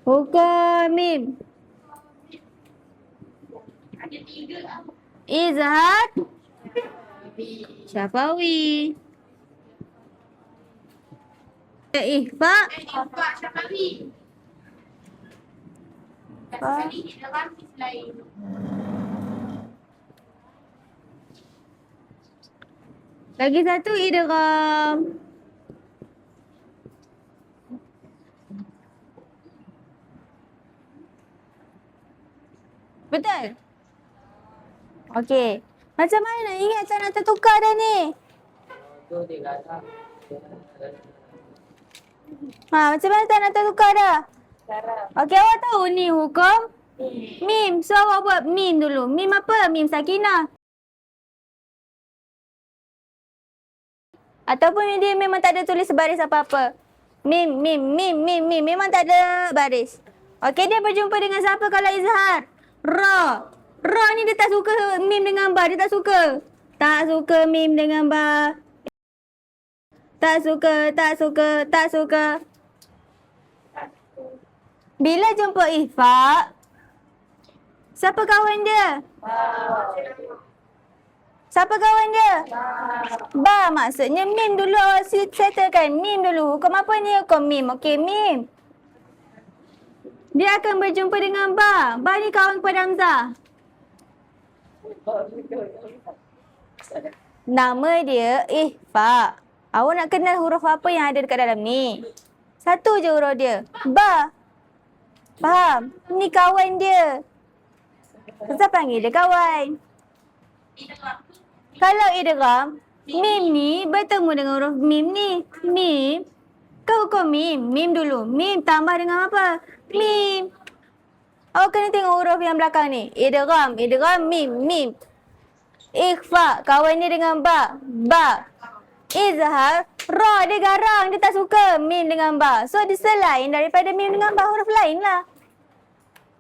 Hukum mim. Ada 3 lah. Izhar. Syafawi. Ihfa. Ifah Syafawi. Satu kali di dalam mis lain. Lagi satu idgham. Betul? Okey. Macam mana? Ingat tak nak tertukar dah ni? Macam mana tak nak tertukar dah? Okey, awak tahu ni hukum? Mim. So, awak buat mim dulu. Mim apa? Mim sakinah. Ataupun dia memang tak ada tulis baris apa-apa. Mim. Memang tak ada baris. Okey, dia berjumpa dengan siapa kalau izhar? Ra. Ra ni dia tak suka mim dengan ba. Dia tak suka. Tak suka mim dengan ba. Tak suka. Bila jumpa ihfa, siapa kawan dia? Siapa kawan dia? Ba. Maksudnya mim dulu. Awak settlekan mim dulu. Hukum apa ni? Hukum mim. Okey, mim. Dia akan berjumpa dengan ba. Ba ni kawan kepada Hamzah. Nama dia ihfa. Awak nak kenal huruf apa yang ada dekat dalam ni? Satu je huruf dia. Ba. Faham? Ni kawan dia. Saya panggil dia kawan. Kalau idgham, mim ni bertemu dengan huruf mim ni. Mim. Kau hukum mim. Mim dulu. Mim tambah dengan apa? Mim. Awak kena tengok huruf yang belakang ni. Idgham, mim. Ikhfa, kawan dia dengan ba. Ba. Izhar, ra dia garang. Dia tak suka mim dengan ba. So, dia selain daripada mim dengan ba, huruf lain lah.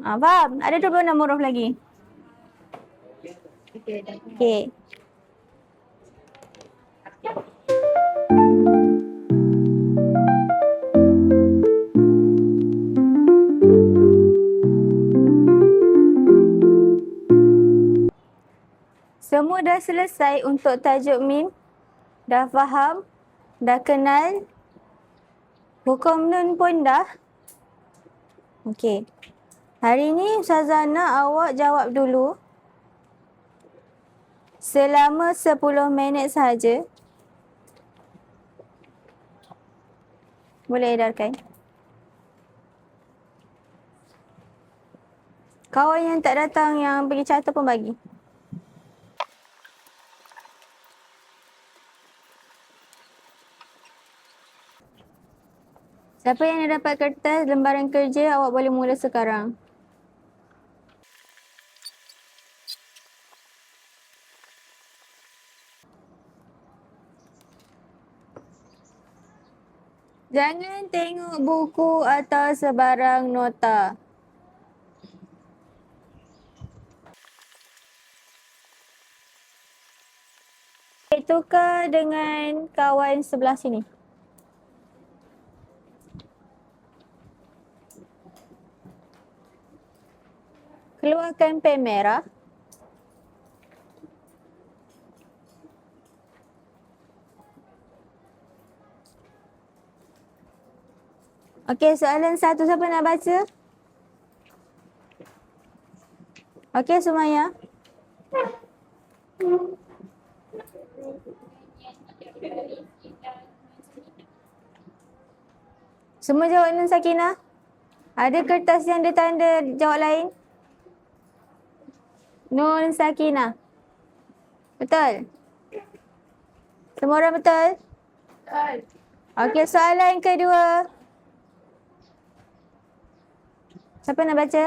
Faham? Ada 26 huruf lagi. Okey. Semua dah selesai untuk tajuk mim. Dah faham? Dah kenal? Hukum nun pun dah? Okey. Hari ni Ustazah nak awak jawab dulu. Selama 10 minit sahaja. Boleh edarkan. Kawan yang tak datang, yang pergi charter pun bagi. Siapa yang dah dapat kertas lembaran kerja, awak boleh mula sekarang. Jangan tengok buku atau sebarang nota. Tukar dengan kawan sebelah sini. Keluarkan pen merah. Okey, soalan 1 siapa nak baca? Okey, Sumaya. Semua jawab Nun Sakinah? Ada kertas yang dia tanda jawab lain? Nun Sakinah. Betul? Semua orang betul? Betul. Okey, soalan kedua. Siapa nak baca?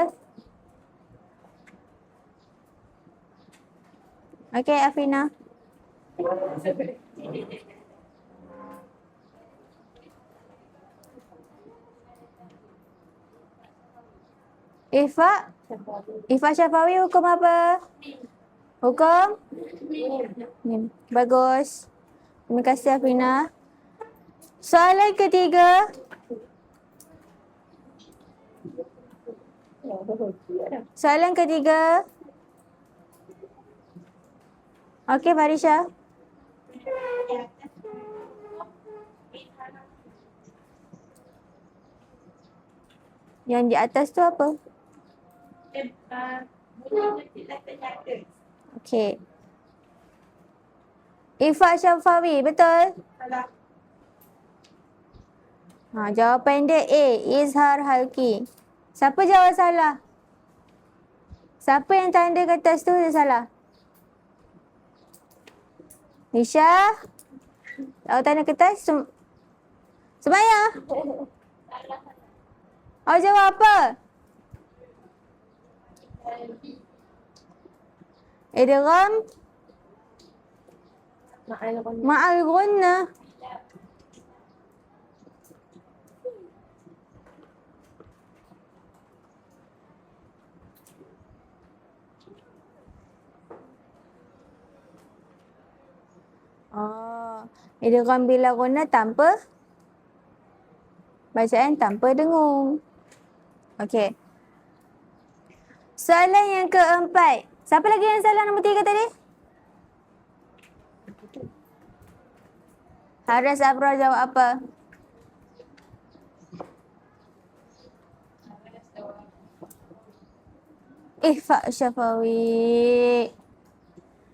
Okey, Afina. Ifah Syafawi hukum apa? Hukum? Mim. Bagus. Terima kasih, Afina. Soalan ketiga. Soalan ketiga. Okey, Farisha. Yang di atas tu apa? Okey. Ifak Syafawi, betul? Jawapan dia A, Izhar Halki. Siapa jawab salah? Siapa yang tanda kat atas tu dia salah? Nisha? Awak tanda kertas? Semayang? Awak jawab apa? Idgham ma'al ghunnah. Idgham bila ghunnah tanpa bacaan, tanpa dengung. Okey. Soalan yang keempat. Siapa lagi yang salah nombor 3 tadi? Haris Abrar jawab apa? Ifak Syafawi.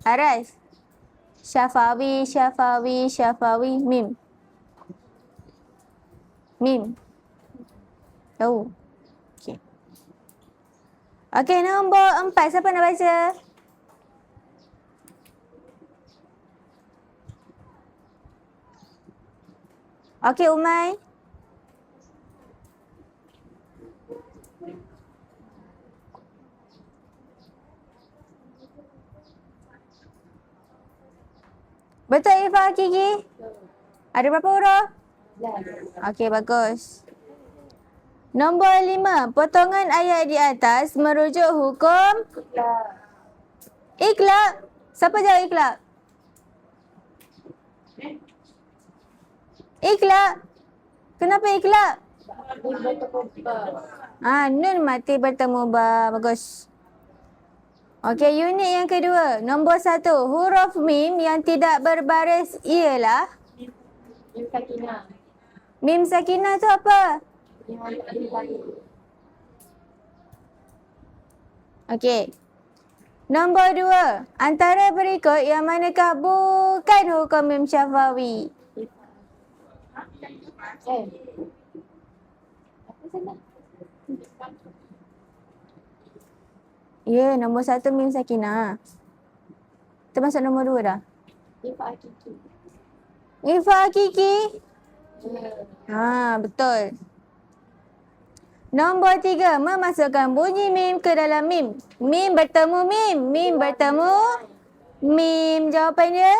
Haris. Syafawi, Syafawi, Syafawi. Mim. Mim. Tahu. Okey. Okey, nombor 4. Siapa nak baca? Okey, Umay. Betul, Ifah Kiki? Ada berapa huruf? Okey, bagus. Nombor 5. Potongan ayat di atas merujuk hukum iklab. Siapa jawab iklab? Iklab. Kenapa iklab? Nun mati bertemu ba. Bagus. Okey, unit yang kedua. Nombor 1. Huruf mim yang tidak berbaris ialah? Mim sakinah. Mim sakinah tu apa? Okey. Nombor 2. Antara berikut yang manakah bukan hukum mim syafawi? Ya, nombor 1 mim sakinah. Termasuk nombor 2 dah. Ifak Hakiki. Ifak Hakiki? Betul. Nombor 3. Memasukkan bunyi mim ke dalam mim. Mim bertemu mim. Mim bertemu mim. Jawapan dia?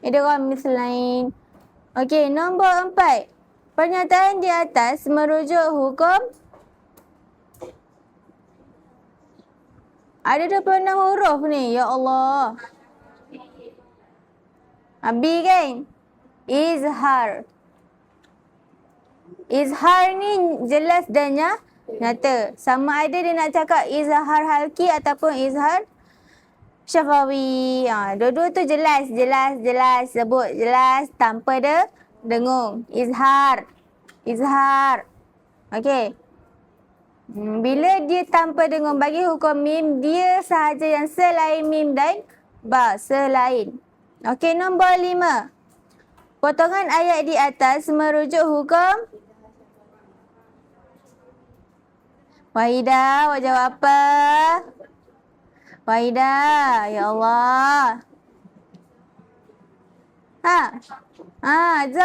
Idgham mislain. Okey, nombor 4. Pernyataan di atas merujuk hukum. Ada 26 huruf ni. Ya Allah. B kan? Izhar. Izhar ni jelas dan nyata. Sama ada dia nak cakap izhar halki ataupun izhar syafawi. Dua-dua tu jelas. Sebut jelas tanpa dengung. Izhar. Okey. Bila dia tanpa dengung bagi hukum mim, dia sahaja yang selain mim dan ba. Selain. Okey, nombor 5. Potongan ayat di atas merujuk hukum. Wahidah, awak jawab apa? Wahidah, ya Allah.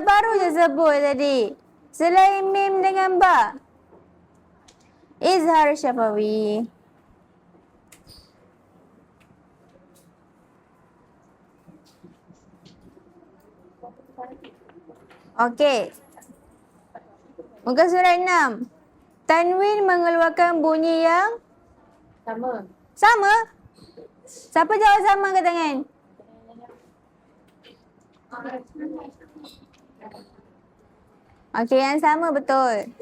Baru je sebut tadi. Selain mim dengan ba. Izhar syafawi. Okey. Muka surat 6. Tanwin mengeluarkan bunyi yang sama. Siapa jawab sama ke tangan? Okey, yang sama betul.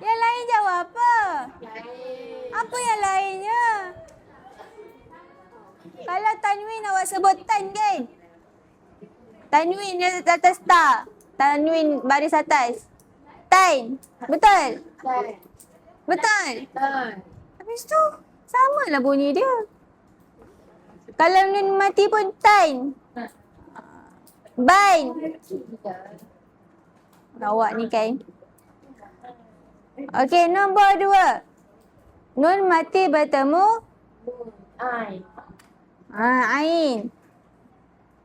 Yang lain jawab apa? Lain. Apa yang lainnya? Kalau tanwin awak sebut tan kan? Tanwin di atas ta. Tanwin baris atas. Tan. Betul? Tan. Betul? Tan. Habis tu samalah bunyi dia. Kalau nun mati pun tan. Bain. Awak ni kan. Okey, nombor 2. Nun mati bertemu Nun. Ai. Ain.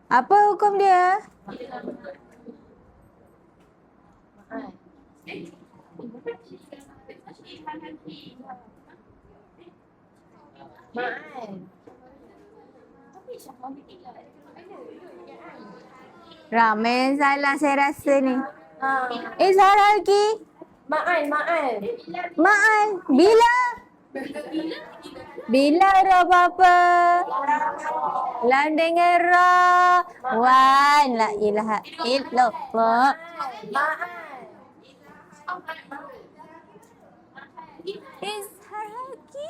Apa hukum dia? Ai. Ma'an. Ramai salah saya rasa ni. Ah. Izhar lagi. Ma'an. Ma'an. Ma'an. Bila? Bila roh apa? Lam dengan roh. Wan. La ilaha illallah. Ma'an. Izhar lagi.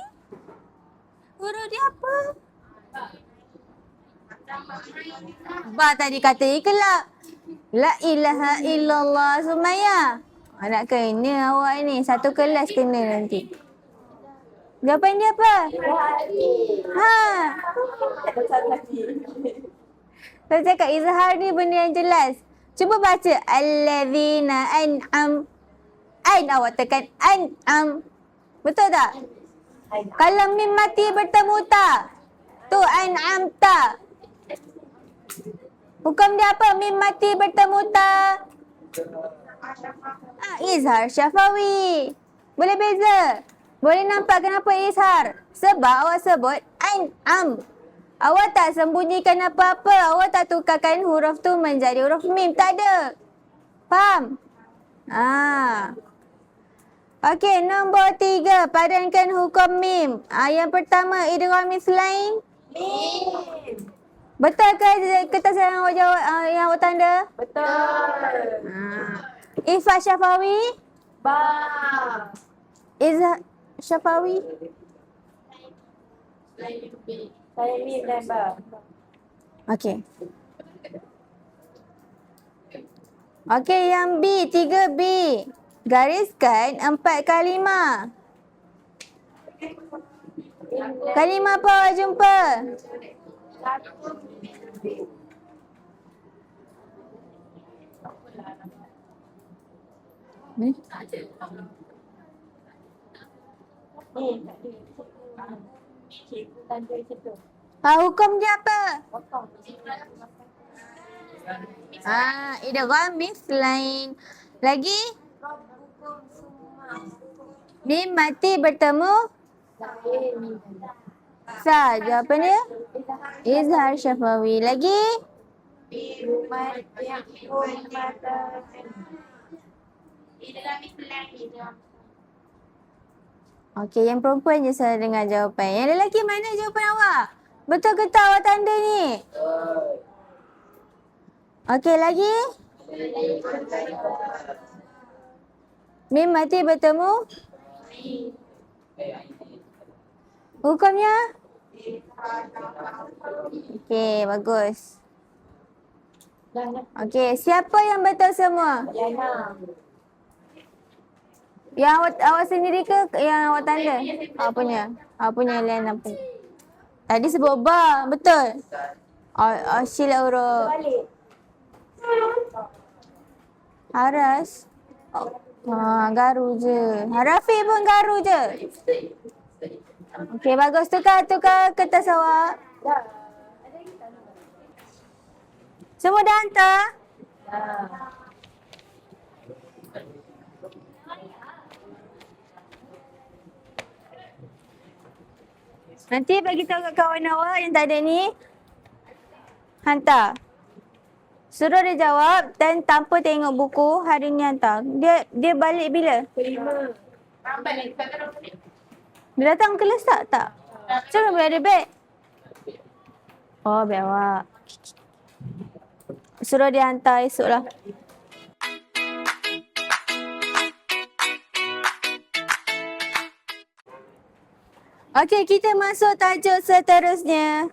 Huruf dia apa? Ba tadi kata ikhlas. La ilaha illallah Sumaya. Nak kena awak ni. Satu kelas kena nanti. Jawapan dia apa? Ha. Saya cakap izhar ni benda yang jelas. Cuba baca. Allazina an'am. Ain awak tekan an'am. Betul tak? Kalau mim mati bertemu ta. Tu an'am ta. Hukum dia apa? Mim mati bertemu ta. Izhar syafawi. Boleh beza? Boleh nampak kenapa izhar? Sebab awak sebut an'am. Awak tak sembunyikan apa-apa. Awak tak tukarkan huruf tu menjadi huruf mim. Tak ada. Faham? Okey, nombor 3. Padankan hukum mim. Yang pertama, idgham mislain. Mim. Betul ke kertas yang awak jawab, yang awak tanda? Betul. Ifa syafawi. Ba. Izhar syafawi. Saya mim dan ba. Okey. Okey, yang B, 3B. Gariskan 4 kalimah. Kalimah apa awak jumpa? Ni? Cikgu tanda situ. Hukum dia apa? Potong. Idgham mislain. Lagi? Hukum semua. Mim mati bertemu Lain. sa. Jawapan dia? Izhar syafawi. Lagi? Umat yang mata. Okey, yang perempuan je saya dengar jawapan. Yang lelaki mana jawapan awak? Betul ke tak awak tanda ni? Okey, lagi? Mim mati bertemu? Hukumnya? Okey, bagus. Okey, siapa yang betul semua? Yana. Yang awak sendiri ke yang awak tanda? Apanya? Apanya lain apa? Tadi sebut ba, betul? Sila huruf Balik. Haras. Garu je. Rafi pun garu je. Okey, bagus. Tukar kertas awak. Dah. Semua dah hantar? Dah. Nanti bagi tahu kat kawan awak yang tak ada ni. Hantar. Suruh dia jawab dan tanpa tengok buku hari ni hantar. Dia balik bila? Kelima. Dia datang kelas tak? Tak. Macam mana boleh ada beg? Oh, beg awak. Suruh dia hantar esok lah. Okey, kita masuk tajuk seterusnya.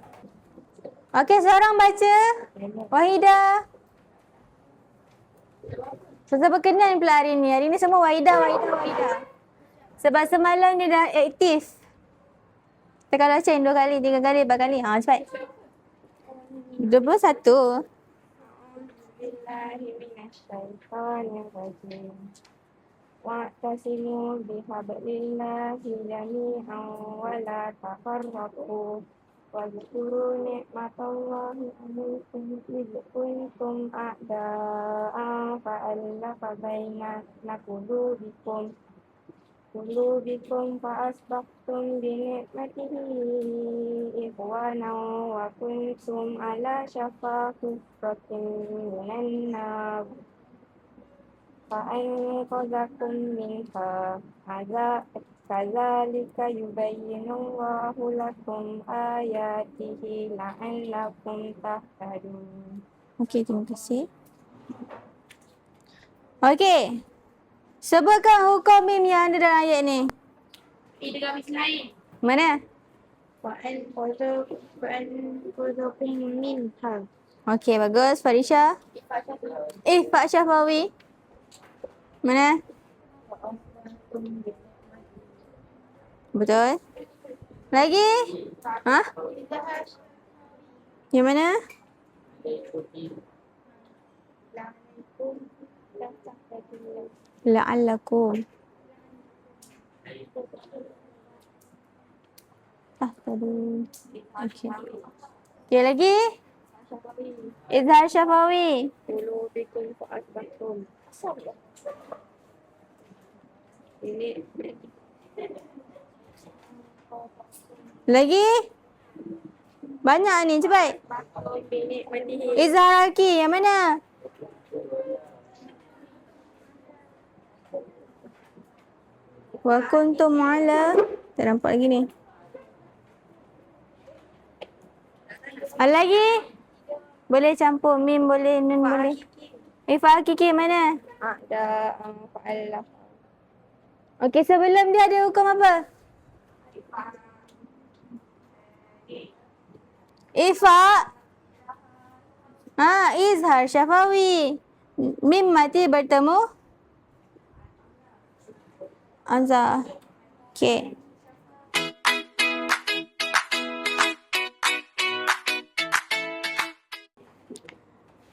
Okey, seorang baca. Wahidah. Siapa kenal pula hari ni? Hari ni semua Wahidah. Sebab semalam dia dah aktif. Kita kalau chain 2 kali, 3 kali, 4 kali. Ha, cepat. 21. Bismillahirrahmanirrahim. Wa'tasimu bihablillahi jami'an wa la tafarraqu wadhkuru ni'matallahi 'alaikum idh kuntum a'da'an fa'alafa baina qulubikum fa'asbahtum bi ni'matihi ikhwanan wa kuntum ala shafa hufratin minan nar فأنقذكم منها كذلك يبين الله لكم آياته لعلكم تهتدون. Okey, terima kasih. Okey. Sebutkan hukum mim yang ada dalam ayat ni. Ini garis lain. Mana? فأنقذكم منها. Okey, bagus. Farisha. Pak Syafawi. Mana? Betul. Lagi? Ha? Yang mana? La'allakum tahtadun. Okey. Okey, lagi? Izhar Syafawi. Qulubikum fa'asbahtum. Ini Lagi? Banyak ni, cepat. Izhar Aki, yang mana? Wa kuntum ala. Tak nampak lagi ni. Lagi? Boleh campur mim, boleh nun, boleh. Ifa Hakiki mana? ada fa'alafa. Okey, sebelum dia ada hukum apa? Ifa. Izhar Syafawi. Mim mati bertemu Anza. Okey.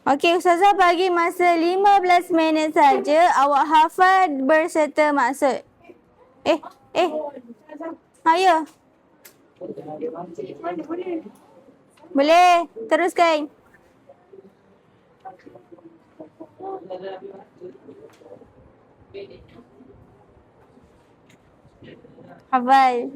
Okey, Ustazah bagi masa 15 minit saja. Awak hafal berserta maksud. Ya. Boleh. Teruskan. Hafal.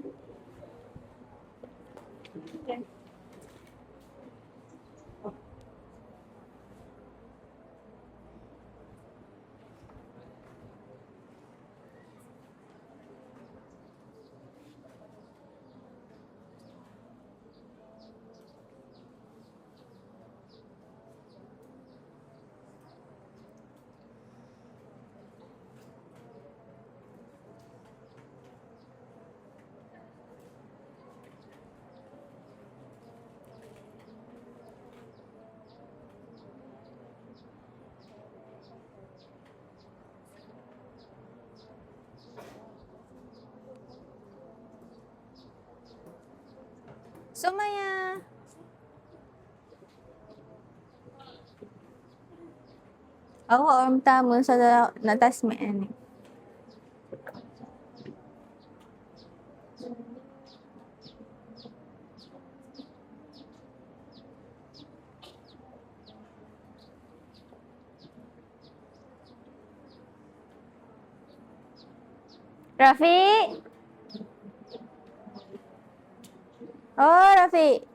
Sumaya. Awak orang pertama Ustazah nak tasmik ni. Rafiq. Oh, Rafiq.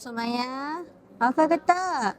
Sumaya, hafal ke tak?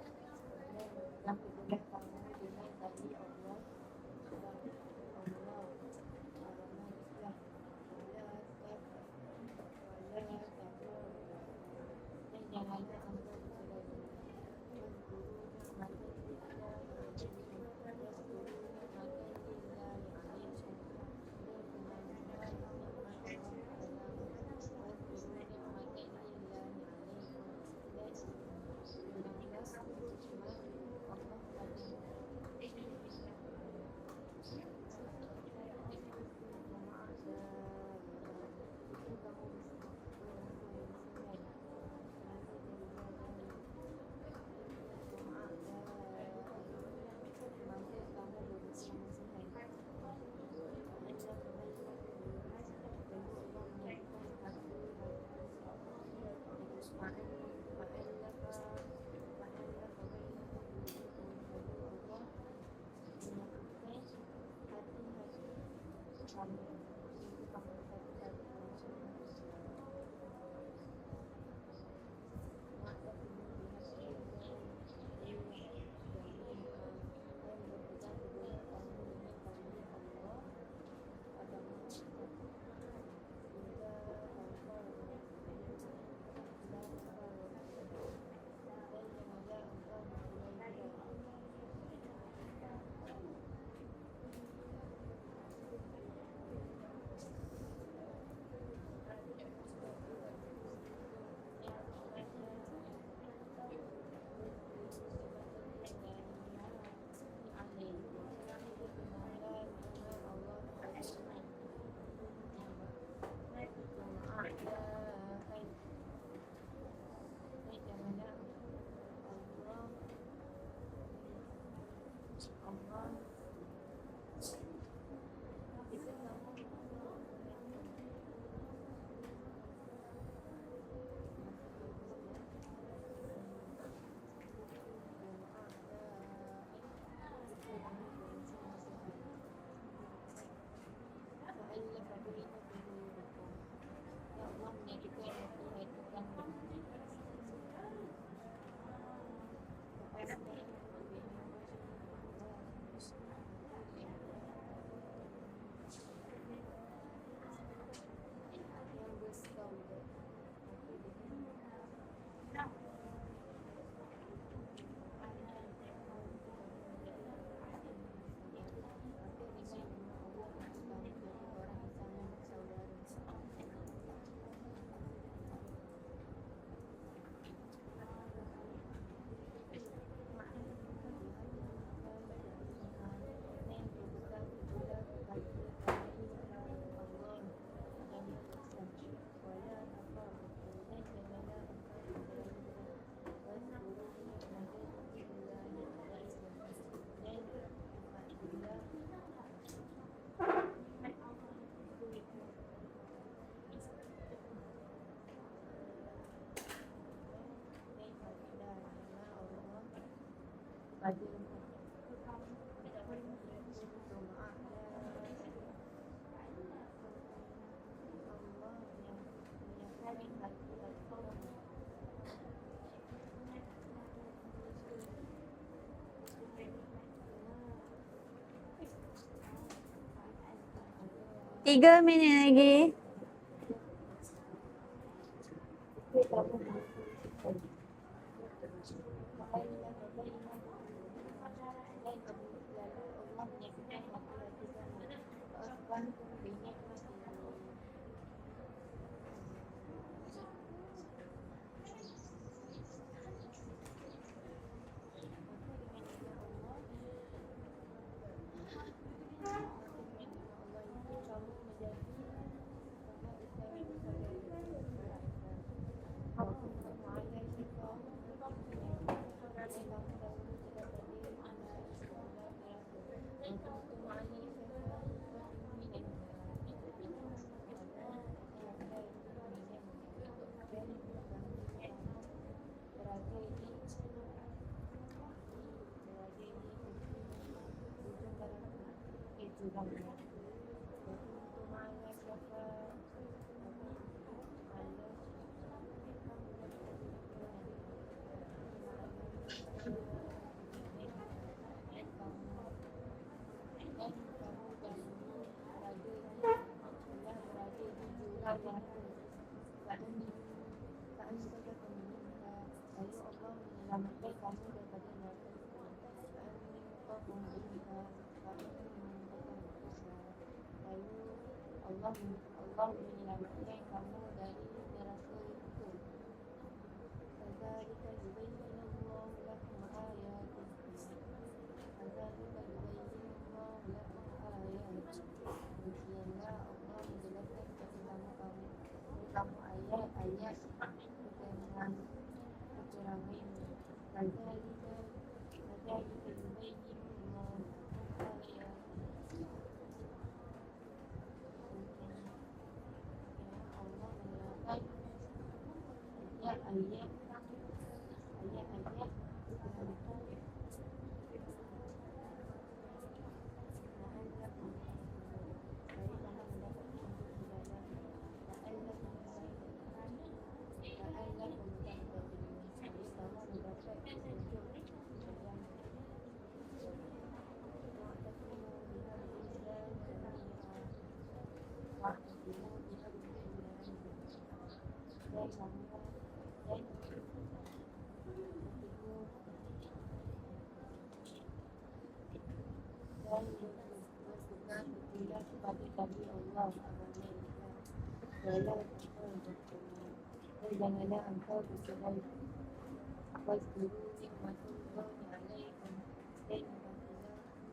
Tiga minit lagi.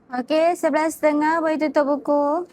Okey, 11:30 boleh tutup buku.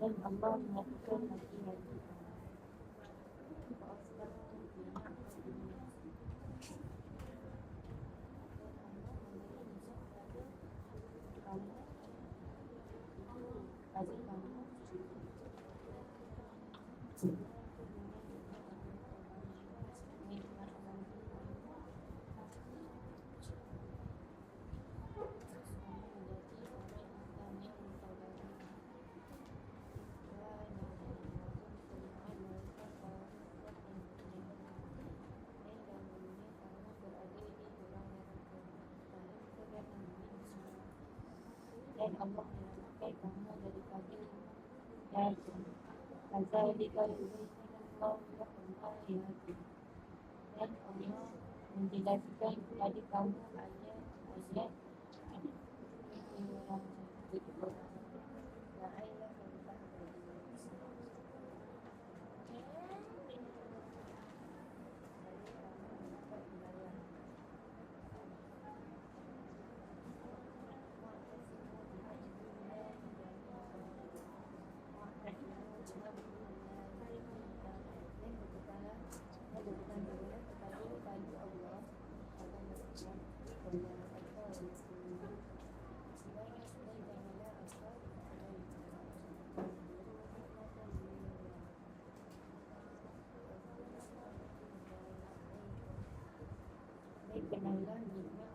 dan Allah menyatukan hati-hati kamu. Dan Allah menyelamatkan kamu daripada yang kazalika yubayyinullahu lakum ayatihi. Dan Allah menjelaskan kepada kamu ayat-ayat itu yang betul. La'allakum tahtadun.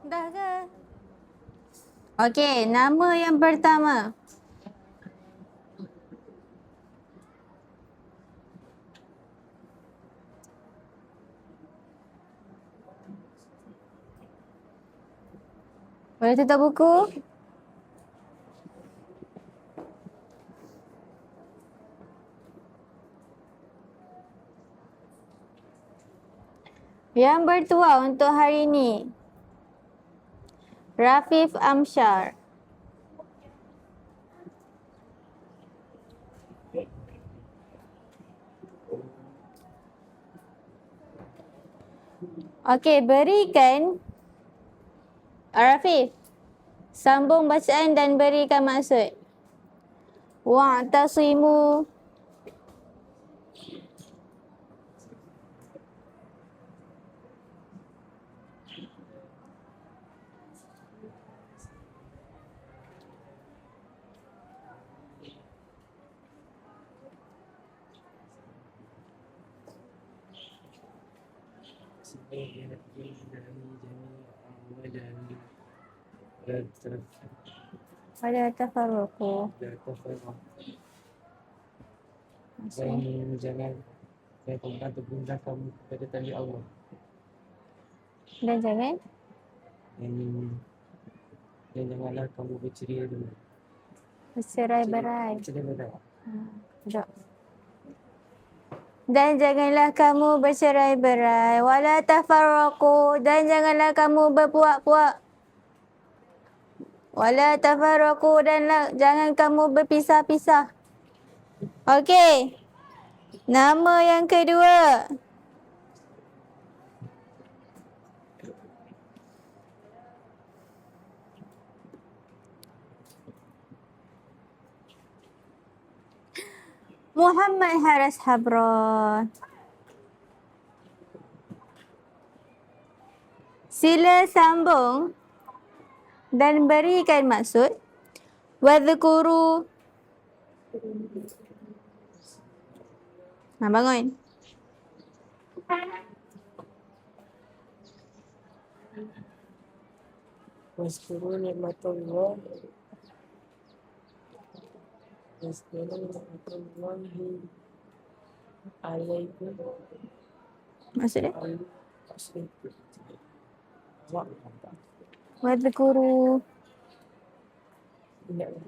Dah ke? Okey, nama yang pertama. Boleh tutup buku? Yang bertuah untuk hari ini, Rafif Amsyar. Okey, berikan Rafif, sambung bacaan dan berikan maksud. Wa'tasimu pada tafarruqu. Dan jangan berpindah kamu kepada tali Allah. Dan jangan Dan janganlah kamu berceria dulu. bercerai-berai. Cerai-berai. Sekejap. Dan janganlah kamu bercerai-berai. Wala tafarraqu. Dan janganlah kamu berpuak-puak. Wala tafarraqu. Dan jangan kamu berpisah-pisah. Okey. Nama yang kedua. Muhammad Haras Habron. Sila sambung dan berikan maksud. Wadhkuru. Bangun. Waskuru nikmatullah. Waskuru nikmatullahi alaikum. Maksudnya? Maksudnya. Wadhkuru. Ingat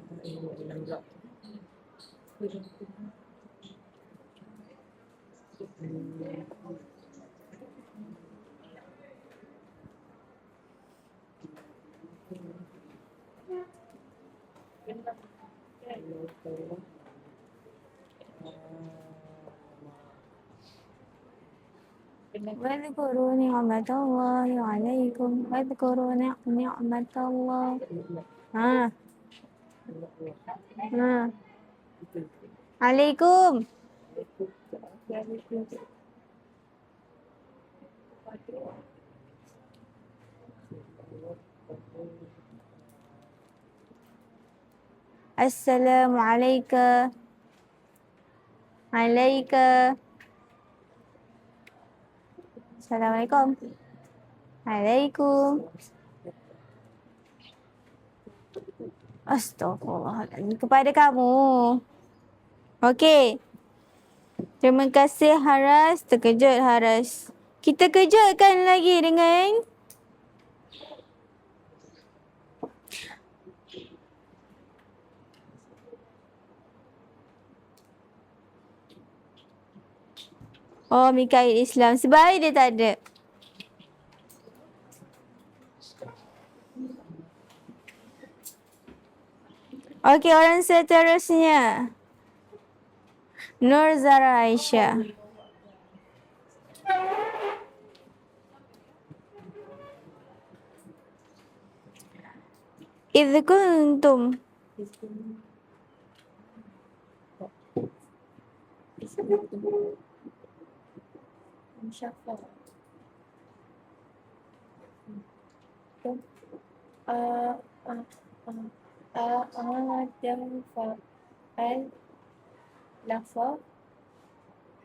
واذكروا نعمة الله عليكم واذكروا نعمة الله. Ha. Alaikum. Assalamualaikum. Alaikum. Assalamualaikum. Alaikum. Astaghfirullahaladzim. Kepada kamu. Okey. Terima kasih Haras. Terkejut Haras. Kita kejutkan lagi dengan Oh, Mikail Islam. Sebaik dia tak ada. Okey, orang seterusnya. Nur Zara Aisyah. Idh kuntum. Syafa. Adam fa'al lafa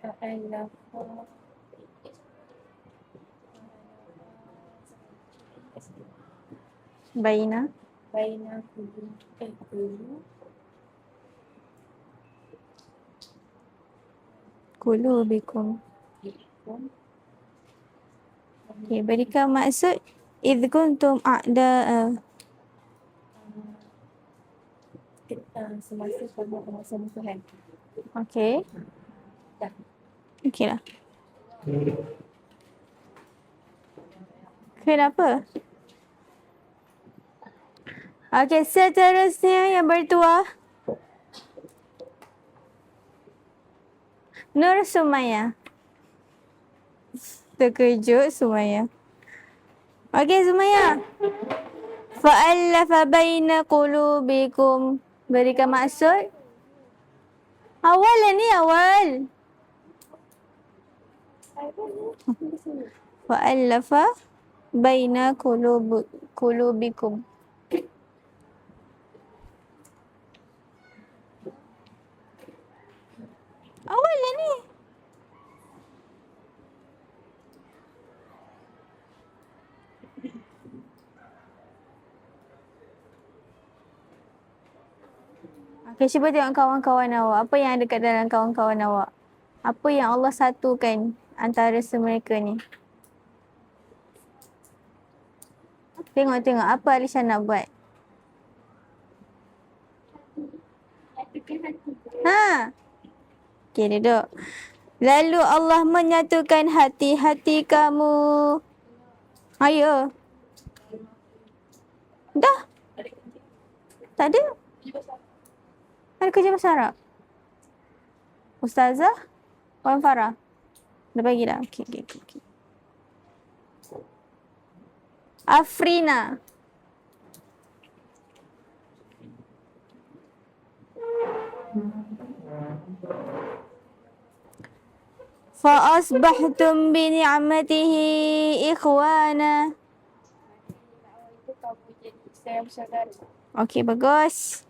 fa'al lafa Baina. baina kulu Kulubikum. bikum Okey, berikan maksud idh kuntum a'da'a. semasa kamu bermasa musuhan. Okey. Dah. Okeylah. Kenapa? Okey, seterusnya yang bertuah. Nur Sumaya. Terkejut Sumaya. Okey Sumaya. Fa'allafa baina qulubikum. Berikan maksud. Awal lah ni, awal. Fa'allafa baina qulubikum. Awal lah ni. Okay, cuba tengok kawan-kawan awak. Apa yang ada kat dalam kawan-kawan awak? Apa yang Allah satukan antara mereka ni? Tengok apa Alisha nak buat. Ha. Okay, duduk. Lalu Allah menyatukan hati-hati kamu. Ayo. Dah. Tak ada. Ada kerja bahasa Arab? Ustazah? Puan Farah? Dah bagi dah? Okey. Afrina. Fa'asbahtum bini'amatihi ikhwana. Itu kamu jadi saya bersaudara. Okey, bagus.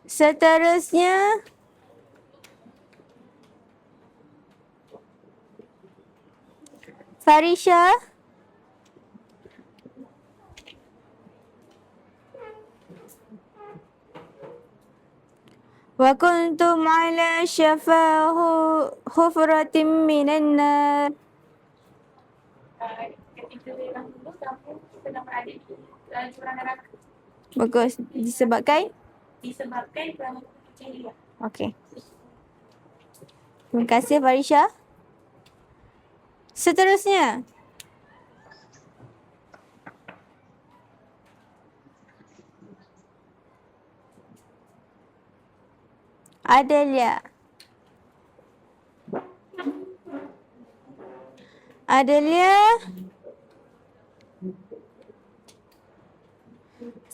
Seterusnya Farisha. Wa kuntum ala syafa hufratin minan nar. Ketika orang dulu kamu sedang berada di jurang neraka Bagus. Disebabkan? kerana kejahilian. Okey. Terima kasih Farisha. Seterusnya. Adelia.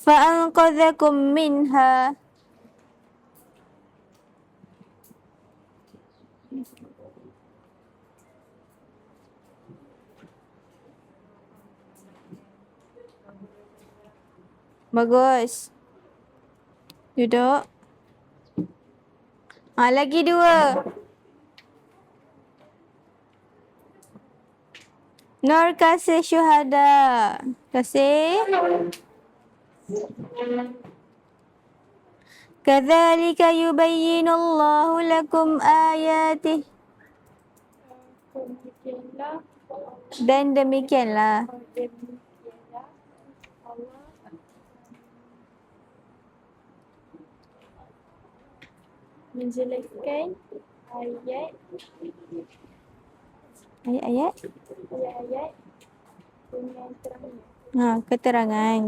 Fa'anqadhakum minha. Bagus. Duduk. Lagi 2. Nur kasih syuhada. Kasih. Kadzalika yubayyinullahu lakum ayatih. Demikianlah Dan demikianlah. Allah menjelaskan ayat-ayat dengan terangnya. Keterangan.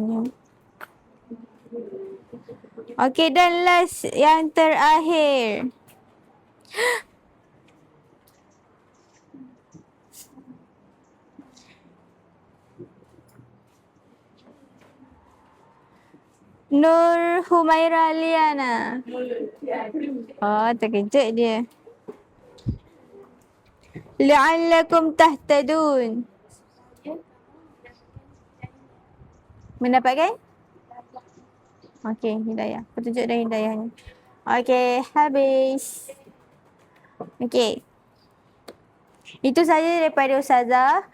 Okey, dan last yang terakhir. Nur Humaira Liana. Oh, terkejut dia. La'allakum tahtadun. Mendapatkan? Okey, hidayah. Petunjuk dan hidayahnya. Okey, habis. Okey. Itu saja daripada Ustazah.